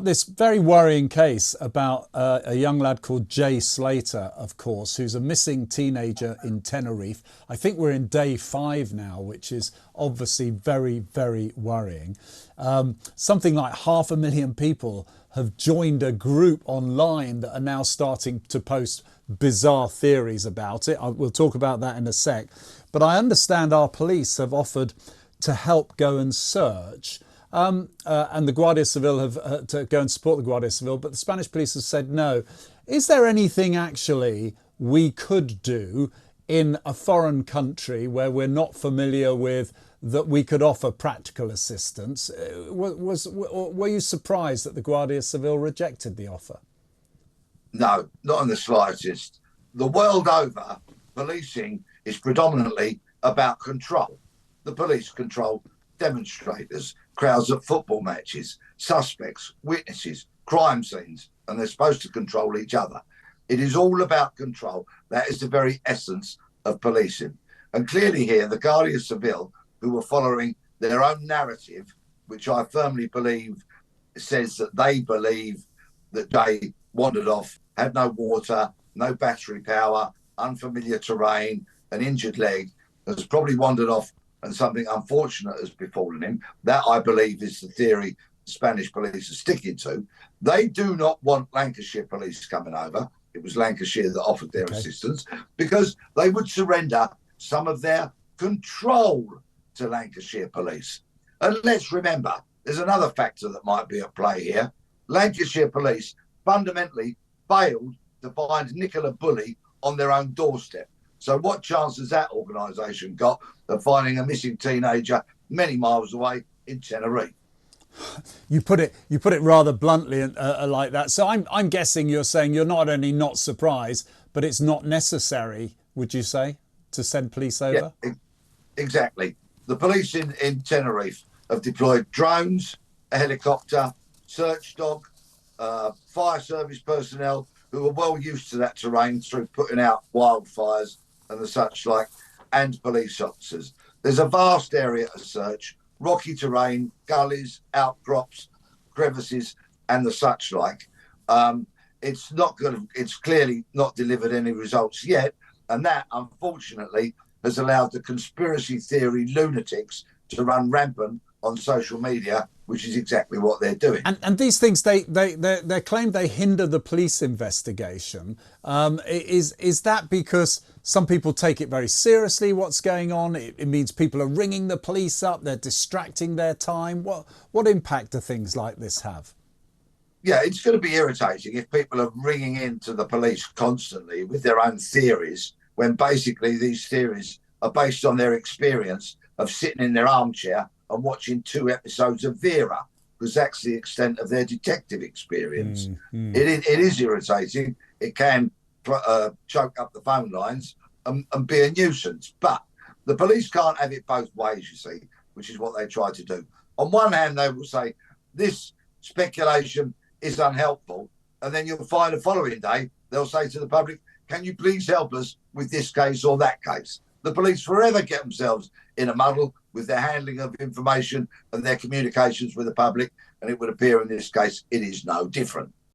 This very worrying case about a young lad called Jay Slater, of course, who's a missing teenager in Tenerife. I think we're in day 5 now, which is obviously very, very worrying. Something like 500,000 people have joined a group online that are now starting to post bizarre theories about it. We'll talk about that in a sec. But I understand our police have offered to help go and search. And the Guardia Civil have to go and support the Guardia Civil, but the Spanish police have said no. Is there anything actually we could do in a foreign country where we're not familiar with that we could offer practical assistance? Were you surprised that the Guardia Civil rejected the offer? No, not in the slightest. The world over, policing is predominantly about control. The police control demonstrators, crowds at football matches, suspects, witnesses, crime scenes, and they're supposed to control each other. It is all about control. That is the very essence of policing. And clearly here, the Guardia Civil, who were following their own narrative, which I firmly believe says that they believe that Jay wandered off, had no water, no battery power, unfamiliar terrain, an injured leg, has probably wandered off and something unfortunate has befallen him. That, I believe, is the theory the Spanish police are sticking to. They do not want Lancashire police coming over. It was Lancashire that offered their assistance because they would surrender some of their control to Lancashire police. And let's remember, there's another factor that might be at play here. Lancashire police fundamentally failed to find Nicola Bulley on their own doorstep. So what chance has that organisation got of finding a missing teenager many miles away in Tenerife? You put it rather bluntly like that. So I'm guessing you're saying you're not only not surprised, but it's not necessary, would you say, to send police over? Yeah, exactly. The police in Tenerife have deployed drones, a helicopter, search dog, fire service personnel who are well used to that terrain through putting out wildfires and the such like, and police officers. There's a vast area to search, rocky terrain, gullies, outcrops, crevices, and the such like. It's clearly not delivered any results yet, and that unfortunately has allowed the conspiracy theory lunatics to run rampant on social media, which is exactly what they're doing. And these things, they claim they hinder the police investigation. Is that because some people take it very seriously, what's going on? It means people are ringing the police up, they're distracting their time. What impact do things like this have? Yeah, it's going to be irritating if people are ringing into the police constantly with their own theories, when basically these theories are based on their experience of sitting in their armchair and watching 2 episodes of Vera, because that's the extent of their detective experience. It is irritating. It can choke up the phone lines and be a nuisance. But the police can't have it both ways, you see, which is what they try to do. On one hand, they will say, this speculation is unhelpful. And then you'll find the following day, they'll say to the public, can you please help us with this case or that case? The police forever get themselves in a muddle with their handling of information and their communications with the public. And it would appear in this case, it is no different.